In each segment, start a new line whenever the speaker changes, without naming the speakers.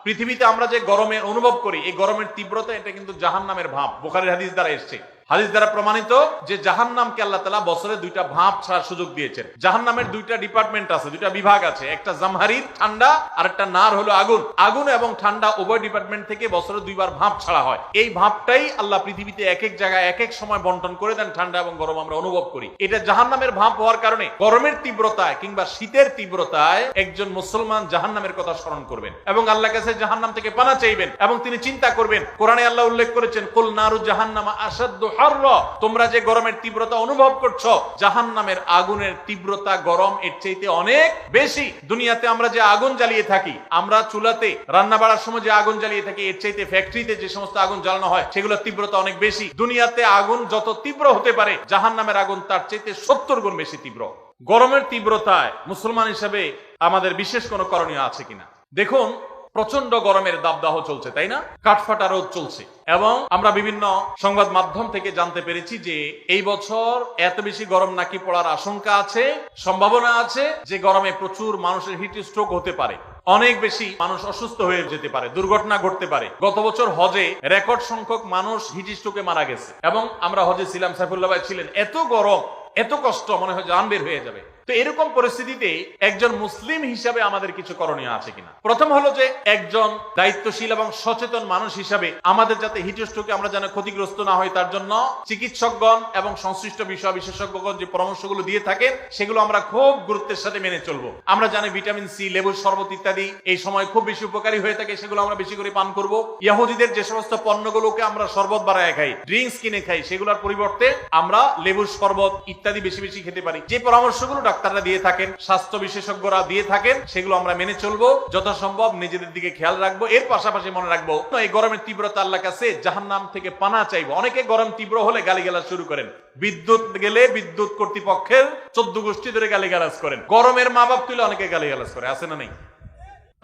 পৃথিবীতে আমরা যে গরমের অনুভব করি, এই গরমের তীব্রতা এটা কিন্তু জাহান্নামের ভাপ। বুখারীর হাদিস দ্বারা এসেছে, হাদিস দ্বারা প্রমাণিত যে জাহান্নামকে আল্লাহ তাআলা বছরে দুইটা ভাপ ছাড়ার সুযোগ দিয়েছেন। জাহান্নামের দুইটা ডিপার্টমেন্ট আছে, দুইটা বিভাগ আছে, একটা জামহারির ঠান্ডা আর একটা নার হলো আগুন। আগুন এবং ঠান্ডা উভয় ডিপার্টমেন্ট থেকে বছরে দুইবার ভাপ ছাড়া হয়। এই ভাপটাই আল্লাহ পৃথিবীতে এক এক জায়গায় এক এক সময় বন্টন করে দেন, ঠান্ডা এবং গরম আমরা অনুভব করি। এটা জাহান্নামের ভাপ হওয়ার কারণে গরমের তীব্রতায় কিংবা শীতের তীব্রতায় একজন মুসলমান জাহান্নামের কথা স্মরণ করবেন এবং আল্লাহর কাছে জাহান্নাম থেকে পানা চাইবেন এবং তিনি চিন্তা করবেন। কোরআনে আল্লাহ উল্লেখ করেছেন, কুল নারু জাহান্নামা আশাদ্দু হাররা, তোমরা যে গরমের তীব্রতা অনুভব করছো, জাহান্নামের আগুনের তীব্রতা গরম এর চাইতে অনেক বেশি। দুনিয়াতে আমরা যে আগুন জ্বালিয়ে থাকি, আমরা চুলাতে রান্না বাড়ার সময় যে আগুন জ্বালিয়ে থাকি, এর চাইতে ফ্যাক্টরিতে যে সমস্ত আগুন জ্বালানো হয় সেগুলোর তীব্রতা অনেক বেশি। দুনিয়াতে আগুন যত তীব্র হতে পারে, জাহান্নামের আগুন তার চাইতে 70 গুণ বেশি তীব্র। গরমের তীব্রতায় মুসলমান হিসেবে আমাদের বিশেষ কোনো করণীয় আছে কিনা? দেখুন, প্রচন্ড গরমের দাবদাহ চলছে, তাই না? কাঠফাটা রোদ চলছে এবং আমরা বিভিন্ন সংবাদ মাধ্যম থেকে জানতে পেরেছি যে এই বছর এত বেশি গরম নাকি পড়ার আশঙ্কা আছে, সম্ভাবনা আছে যে গরমে প্রচুর মানুষের হিট স্ট্রোক হতে পারে, অনেক বেশি মানুষ অসুস্থ হয়ে যেতে পারে, দুর্ঘটনা ঘটতে পারে। গত বছর হজে রেকর্ড সংখ্যক মানুষ হিট স্ট্রোকে মারা গেছে এবং আমরা হজে ছিলাম, সাইফুল্লাহ ভাই ছিলেন। এত গরম, এত কষ্ট, মনে হয় জান বের হয়ে যাবে। তো এরকম পরিস্থিতিতে একজন মুসলিম হিসাবে আমাদের কিছু করণীয় আছে কিনা? প্রথম হলো যে একজন দায়িত্বশীল এবং সচেতন মানুষ হিসাবে আমাদের যাতে হিটস্ট্রোকে আমরা যেন ক্ষতিগ্রস্ত না হয় তার জন্য চিকিৎসকগণ এবং সংশ্লিষ্ট বিষয় বিশেষজ্ঞগণ যে পরামর্শগুলো দিয়ে থাকেন সেগুলো আমরা খুব গুরুত্বের সাথে মেনে চলবো। আমরা জানি ভিটামিন সি, লেবুর শরবত ইত্যাদি এই সময় খুব বেশি উপকারী হয়ে থাকে, সেগুলো আমরা বেশি করে পান করব। ইহুদিদের যে সমস্ত পণ্যগুলোকে আমরা শরবত বানায় খাই, ড্রিঙ্কস কিনে খাই, সেগুলোর পরিবর্তে আমরা লেবুর শরবত ইত্যাদি বেশি বেশি খেতে পারি। যে পরামর্শগুলো ডাক্তাররা দিয়ে থাকেন, স্বাস্থ্য বিশেষজ্ঞরা দিয়ে থাকেন, সেগুলো আমরা মেনে চলবো। যথাসম্ভব নিজেদের দিকে খেয়াল রাখবো। এর পাশাপাশি মনে রাখবো, এই গরমের তীব্রতা আল্লাহর কাছে জাহান্নাম থেকে পানা চাইবো। অনেকে গরম তীব্র হলে গালিগালাজ শুরু করেন, বিদ্যুৎ গেলে বিদ্যুৎ কর্তৃপক্ষের 14 গোষ্ঠী ধরে গালিগালাজ করেন, গরমের মা বাপ তুলে অনেকে গালিগালাজ করে, আছে না নেই?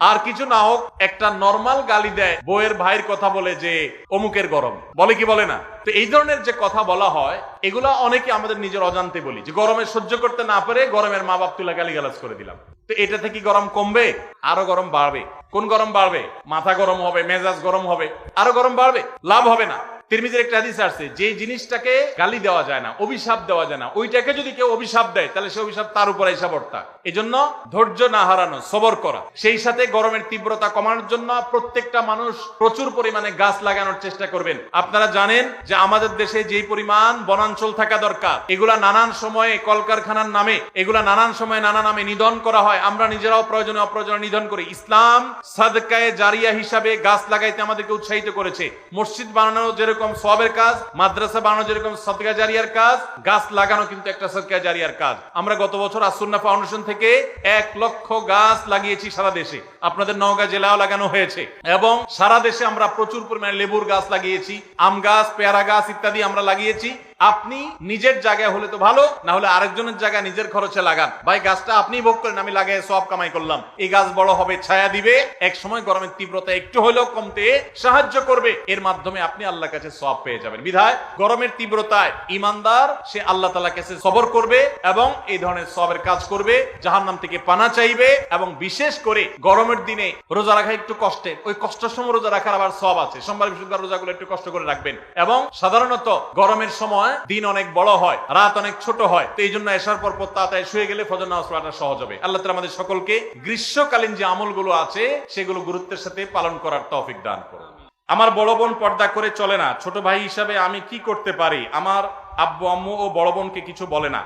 আর কিছু না হোক একটা নরমাল গালি দেয়, বউয়ের ভাইয়ের কথা বলে যে অমুকের গরম, বলে কি বলে না? তো এই ধরনের যে কথা বলা হয়, এগুলা অনেকে আমাদের নিজের অজান্তে বলি, যে গরমে সহ্য করতে না পারে গরমের মা বাপ তুলে গালিগালাজ করে দিলাম। তো এটা থেকে গরম কমবে? আরো গরম বাড়বে। কোন গরম বাড়বে? মাথা গরম হবে, মেজাজ গরম হবে, আরো গরম বাড়বে, লাভ হবে না। তিরমিজির একটা হাদিস আছে, যে জিনিসটাকে গালি দেওয়া যায় না, অভিশাপ দেওয়া যায় না, ওইটাকে যদি কেউ অভিশাপ দেয় তাহলে সে অভিশাপ তার উপর এসে বর্তা। এজন্য ধৈর্য না হারানো, সবর করা। সেই সাথে গরমের তীব্রতা কমানোর জন্য প্রত্যেকটা মানুষ প্রচুর পরিমাণে গাছ লাগানোর চেষ্টা করবেন। আপনারা জানেন যে আমাদের দেশে যেই পরিমাণ বনাঞ্চল থাকা দরকার, এগুলা নানান সময়ে কলকারখানার নামে, এগুলা নানান সময়ে নানা নামে নিধন করা হয়। আমরা নিজেরাও প্রয়োজনে অপ্রয়োজনে নিধন করি। ইসলাম সাদকায়ে জারিয়া হিসাবে গাছ লাগাইতে আমাদেরকে উৎসাহিত করেছে। মসজিদ বানানো যেরকম সওয়াবের কাজ, মাদ্রাসা বানানো যেরকম সাদকা জারিয়ার কাজ, গাছ লাগানো কিন্তু একটা সাদকা জারিয়ার কাজ। আমরা গত বছর আসুন্নাহ ফাউন্ডেশন থেকে 1 লক্ষ গাছ লাগিয়েছি সারা দেশে। আপনাদের নওগাঁ জেলাও লাগানো হয়েছে এবং সারা দেশে আমরা প্রচুর পরিমাণে লেবুর গাছ লাগিয়েছি, আম গাছ, পেয়ারা গাছ ইত্যাদি আমরা লাগিয়েছি। আপনি নিজের জায়গায় হলে তো ভালো, না হলে আরেকজনের জায়গায় নিজের খরচে লাগান। ভাই গাছটা আপনি ভোগ করেন, আমি লাগাই সওয়াব কামাই করলাম। এই গাছ বড় হবে, ছায়া দিবে, এক সময় গরমের তীব্রতা একটু হলেও কমতে সাহায্য করবে। এর মাধ্যমে আপনি আল্লাহর কাছে সওয়াব পেয়ে যাবেন। বিধায় গরমের তীব্রতায় ঈমানদার সে আল্লাহ তাআলার কাছে সবর করবে এবং এই ধরনের সওয়াবের কাজ করবে, জাহান্নাম থেকে পানা চাইবে। এবং বিশেষ করে গরমের দিনে রোজা রাখা একটু কষ্টের, ওই কষ্টের সময় রোজা রাখার আবার সওয়াব আছে। সোমবার বৃহস্পতিবার রোজাগুলো একটু কষ্ট করে রাখবেন। এবং সাধারণত গরমের সময় দিন অনেক বড় হয়, রাত অনেক ছোট হয়। তো এই জন্য এশার পর প্রত্যাহার শুয়ে গেলে ফজর নামাজ পড়াটা সহজ হবে। আল্লাহ তাআলা আমাদের সকলকে গ্রীষ্মকালীন যে আমলগুলো আছে সেগুলো গুরুত্বের সাথে পালন করার তৌফিক দান করুন। আমার বড় বোন পর্দা করে চলে না, ছোট ভাই হিসাবে আমি কি করতে পারি? আমার আব্বু আম্মু ও বড় বোনকে কিছু বলে না।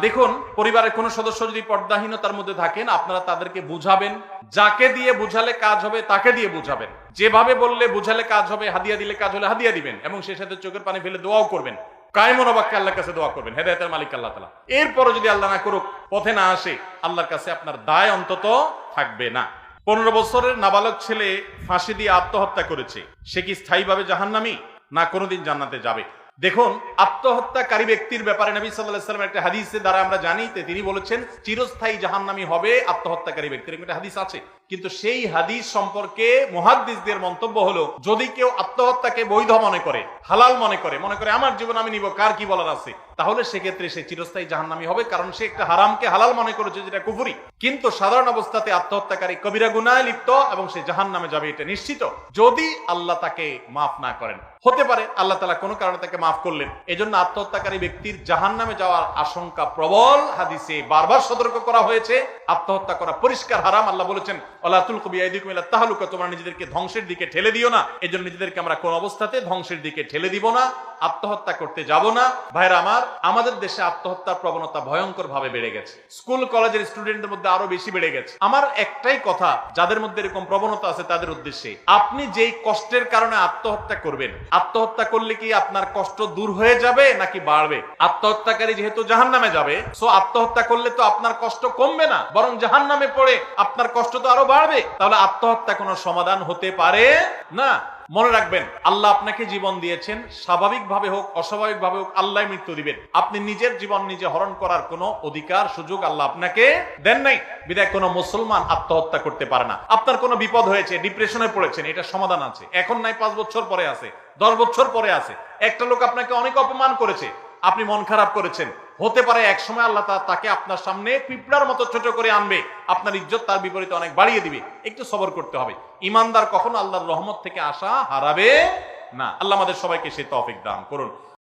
দেখুন, পরিবারের কোন সদস্য যদি পর্দাহীনতার মধ্যে থাকেন, আপনারা তাদেরকে বুঝাবেন। যাকে দিয়ে বুঝালে কাজ হবে তাকে দিয়ে বুঝাবেন। যেভাবে বললে বুঝালে কাজ হবে, হাদিয়া দিলে কাজ হলে হাদিয়া দিবেন এবং সেই সাথে চোখের পানি ফেলে দোয়াও করবেন। কায়মন বাক্যে আল্লাহর কাছে দোয়া করবেন, হেদায়েতের মালিক আল্লাহ তাআলা। এরপরও যদি আল্লাহ না করুক, পথে না আসে, আল্লাহর কাছে আপনার দায় অন্তত থাকবে না। 15 বছরের নাবালক ছেলে ফাঁসি দিয়ে আত্মহত্যা করেছে, সে কি স্থায়ীভাবে জাহান্নামী না কোনোদিন জান্নাতে যাবে? দেখুন, আত্মহত্যাকারী ব্যক্তির ব্যাপারে নবী সাল্লাল্লাহু আলাইহি ওয়াসাল্লামের একটা হাদিসের দ্বারা আমরা জানি, তিনি বলেছেন চিরস্থায়ী জাহান্নামী হবে আত্মহত্যাকারী ব্যক্তি। এরকম একটা হাদিস আছে। কিন্তু সেই হাদিস সম্পর্কে মুহাদ্দিসদের মন্তব্য হলো, যদি কেউ আত্মহত্যাকে বৈধ মনে করে, হালাল মনে করে আমার জীবন আমি নিব, কার কি বলার আছে, তাহলে সেক্ষেত্রে সে চিরস্থায়ী জাহান্নামী হবে, কারণ সে একটা হারামকে হালাল মনে করেছে, যেটা কুফরি। কিন্তু সাধারণ অবস্থাতে আত্মহত্যাকারী কবিরা গুনাহে লিপ্ত এবং সে জাহান্নামে যাবে, এটা নিশ্চিত, যদি আল্লাহ তাকে মাফ না করেন। হতে পারে আল্লাহ তাআলা কোনো কারণে তাকে মাফ করলেন, এজন্য আত্মহত্যাকারী ব্যক্তির জাহান্নামে যাওয়ার আশঙ্কা প্রবল। হাদিসে বারবার সতর্ক করা হয়েছে, আত্মহত্যা করা পরিষ্কার হারাম। আল্লাহ বলেছেন, ওয়ালা তুলকু বিআইদিকুম ইলা তাহলুকা, তোমরা নিজেদেরকে ধ্বংসের দিকে ঠেলে দিও না। এজন্য নিজেদেরকে আমরা কোন অবস্থাতে ধ্বংসের দিকে ঠেলে দিব না, আত্মহত্যা করতে যাব না। ভাইরা আমার, আমাদের দেশে আত্মহত্যার প্রবণতা ভয়ঙ্কর ভাবে বেড়ে গেছে, স্কুল কলেজের স্টুডেন্টদের মধ্যে আরো বেশি বেড়ে গেছে। আমার একটাই কথা, যাদের মধ্যে এরকম প্রবণতা আছে তাদের উদ্দেশ্যে, আপনি যেই কষ্টের কারণে আত্মহত্যা করবেন, আত্মহত্যা করলে কি আপনার কষ্ট দূর হয়ে যাবে নাকি বাড়বে? আত্মহত্যাকারী যেহেতু জাহান্নামে যাবে, সো আত্মহত্যা করলে তো আপনার কষ্ট কমবে না, বরং জাহান্নামে পড়ে আপনার কষ্ট তো আরো বাড়বে। তাহলে আত্মহত্যা কোনো সমাধান হতে পারে না। মনে রাখবেন, আল্লাহ আপনাকে জীবন দিয়েছেন, স্বাভাবিকভাবে হোক অস্বাভাবিকভাবে হোক আল্লাহ মৃত্যু দিবেন। আপনি নিজের জীবন নিজে হরণ করার কোনো অধিকার সুযোগ আল্লাহ আপনাকে দেন নাই, বিধায় কোনো মুসলমান আত্মহত্যা করতে পারে না। আপনার কোনো বিপদ হয়েছে, ডিপ্রেশনে পড়েছেন, এটা সমাধান আছে, এখন নাই 5 বছর পরে আছে, 10 বছর পরে আছে। একটা লোক আপনাকে অনেক অপমান করেছে, আপনি মন খারাপ করেছেন, হতে পারে এক সময় আল্লাহ তাকে আপনার সামনে পিঁপড়ার মতো ছোট করে আনবে, আপনার ইজ্জত তার বিপরীতে অনেক বাড়িয়ে দিবে। একটু সবর করতে হবে। ইমানদার কখনো আল্লাহর রহমত থেকে আশা হারাবে না। আল্লাহ আমাদের সবাইকে সেই তৌফিক দান করুন।